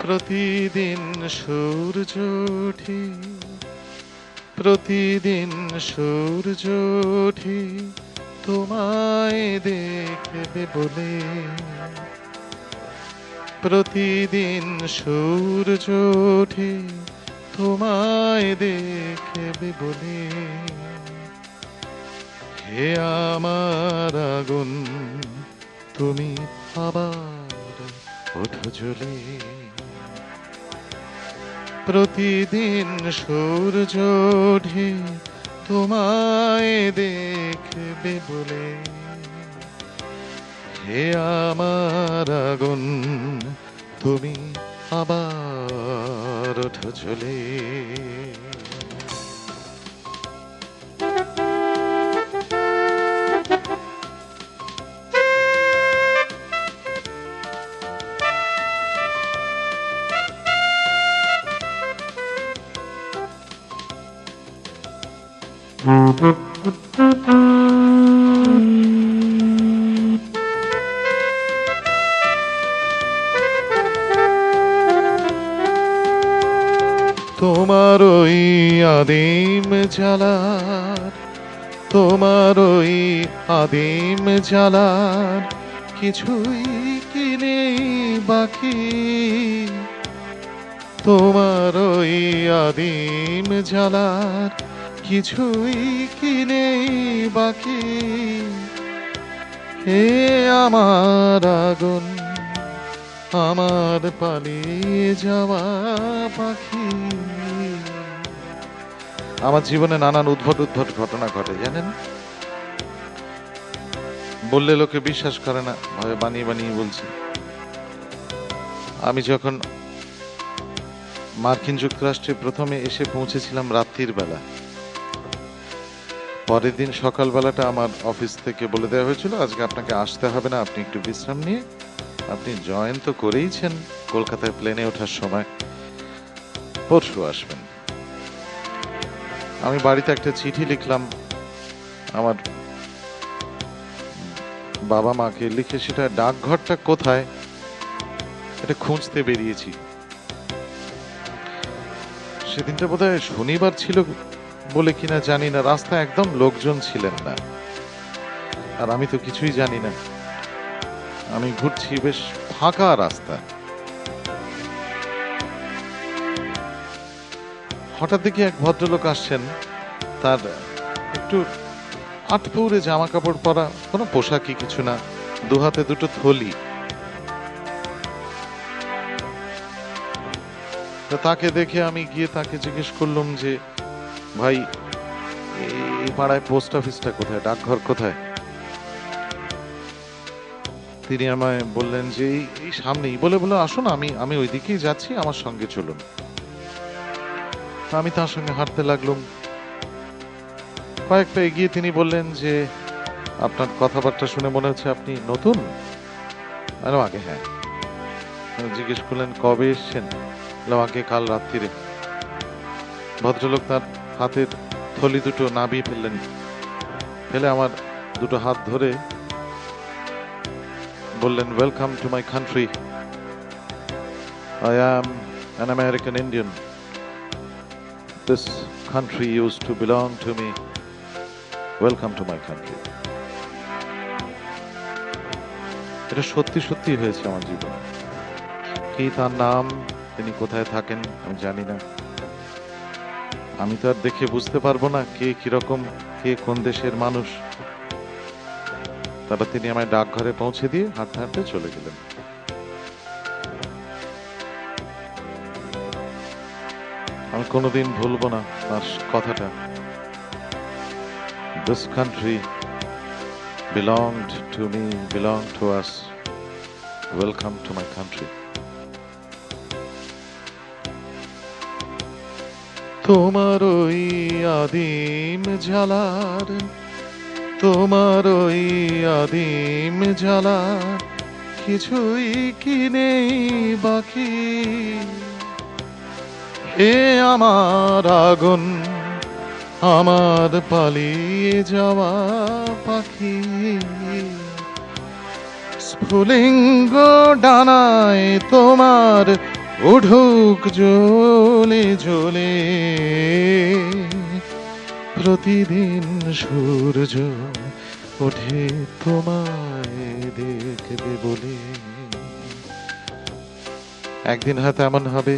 প্রতিদিন সূর্য ওঠে, প্রতিদিন সূর্য ওঠে তোমায় দেখবে বলে। প্রতিদিন সূর্য ওঠে তোমায় দেখবে বলে। হে আমার আগুন, তুমি আবার ওঠো জ্বলে। প্রতিদিন সূর্য ওঠে তোমায় দেখবে বলে। হে আমার আগুন, তুমি আবার ওঠো জ্বলে। তোমার ওই আদিম জ্বালার, তোমার ওই আদিম জ্বালার কিছুই কি নেই বাকি। তোমার ওই আদিম জ্বালার কিছুই কি নেই বাকি। হে আমার আগুন, আমার পালিয়ে যাওয়া পাখি। আমার জীবনে নানান উদ্ভট উদ্ভট ঘটনা ঘটে জানেন। বললে লোকে বিশ্বাস করে না, ভাবে বানিয়ে বানিয়ে বলছি। আমি যখন মার্কিন যুক্তরাষ্ট্রে প্রথমে এসে পৌঁছেছিলাম রাত্রির বেলা, পরের দিন সকালবেলাটা আমার অফিস থেকে বলে দেওয়া হয়েছিল আজকে আপনাকে আসতে হবে না, আপনি একটু বিশ্রাম নিয়ে আপনি জয়েন তো করেইছেন কলকাতায় প্লেনে ওঠার সময়, পরশু আসবেন। আমি বাড়িতে একটা চিঠি লিখলাম আমার বাবা মাকে, লিখে সেটা ডাকঘরটা কোথায় এটা খুঁজতে বেরিয়েছি। সেদিনটা বোধহয় শনিবার ছিল বলে কিনা জানি না, রাস্তায় একদম লোকজন ছিলেন না, আর আমি তো কিছুই জানি না। আমি ঘুরছি, বেশ ফাঁকা রাস্তা। হঠাৎ দেখি এক ভদ্রলোক আসছেন, তার একটু আটপৌরে জামা কাপড় পরা, কোনো পোশাকই কিছু না, দু হাতে দুটো থলি। তাকে দেখে আমি গিয়ে তাকে জিজ্ঞেস করলাম যে ভাই এই পাড়ায় পোস্ট অফিসটা কোথায়, ডাকঘর কোথায়? তিনি আমায় বললেন যে এই সামনেই। বলে আসুন, আমি ওই দিকেই যাচ্ছি, আমার সঙ্গে চলুন। আমি তার সঙ্গে হাঁটতে লাগলাম। কয়েকটা এগিয়ে তিনি বললেন যে আপনার কথাবার্তা শুনে মনে হচ্ছে আপনি নতুন। আগে হ্যাঁ। জিজ্ঞেস করলেন কবে এসছেন? আগে কাল রাত্রিরে। ভদ্রলোক তার হাতের থলি দুটো নাবিয়ে ফেললেন, ফেলে আমার দুটো হাত ধরে বললেন, welcome to my country, I am an American Indian. This country used to belong to me. Welcome to my country. এটা সত্যি সত্যি হয়েছে আমার জীবনে। কি তার নাম, তিনি কোথায় থাকেন আমি জানি না। আমি তো আর দেখে বুঝতে পারবো না কে কিরকম, কে কোন দেশের মানুষ। তারপর তিনি আমায় ডাকঘরে পৌঁছে দিয়ে হাঁটতে হাঁটতে চলে গেলেন। আমি কোনোদিন ভুলবো না তার কথাটা। This country belonged to me, belonged to us. Welcome to my country. তোমার ওই আদিম জ্বালার, তোমার ওই আদিম জ্বালার কিছুই কি নেই বাকি। হে আমার আগুন, আমার পালিয়ে যাওয়া পাখি। স্ফুলিঙ্গ ডানায় তোমার উঠুক জ্বলে জ্বলে প্রতিদিন সূর্য ওঠে তোমায় দেখবে বলে। একদিন হয়তো এমন হবে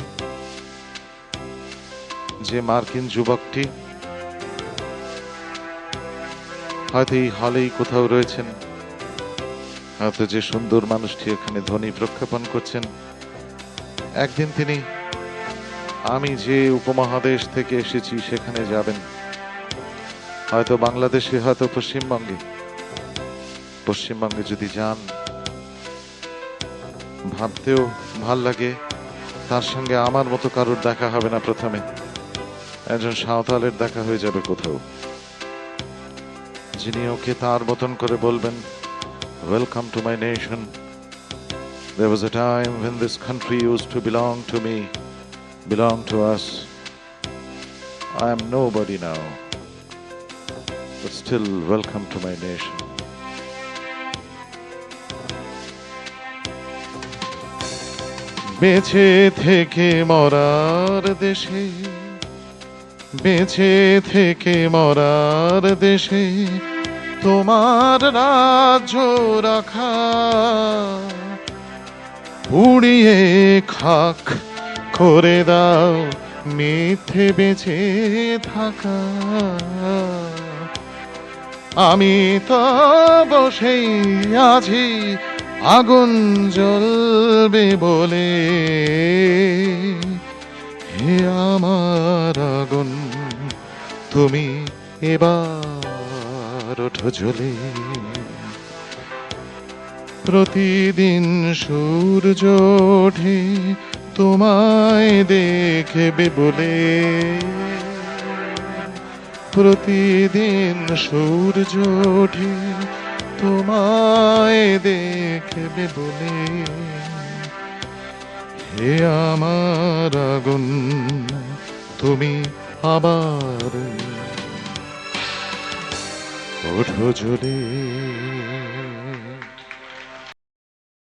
যে মার্কিন যুবকটি হয়তো এই হলেই কোথাও রয়েছেন, হয়তো যে সুন্দর মানুষটি এখানে ধ্বনি প্রক্ষেপণ করছেন, একদিন তিনি আমি যে উপমহাদেশ থেকে এসেছি সেখানে যাবেন, হয়তো বাংলাদেশে, হয়তো পশ্চিমবঙ্গে যদি যান, ভাবতেও ভাল লাগে তার সঙ্গে আমার মতো কারোর দেখা হবে না। প্রথমে একজন সাঁওতালের দেখা হয়ে যাবে কোথাও, যিনি ওকে তার মতন করে বলবেন, welcome to my nation, there was a time when this country used to belong to me, belong to us. I am nobody now, but still welcome to my nation. বেঁচে থেকে মরার দেশে, বেঁচে থেকে মরার দেশে তোমার রাজ্য রাখা, উড়িয়ে খাক করে দাও মিথ্যে বেঁচে থাকা। আমি তো বসেই আছি আগুন জ্বলবে বলে, হে আমার আগুন তুমি এবার ওঠো জ্বলে। প্রতিদিন সূর্য ওঠে তোমায় দেখবে বলে, প্রতিদিন সূর্য ওঠে তোমায় দেখবে বলে, হে আমার আগুন তুমি আবার ওঠো জ্বলে।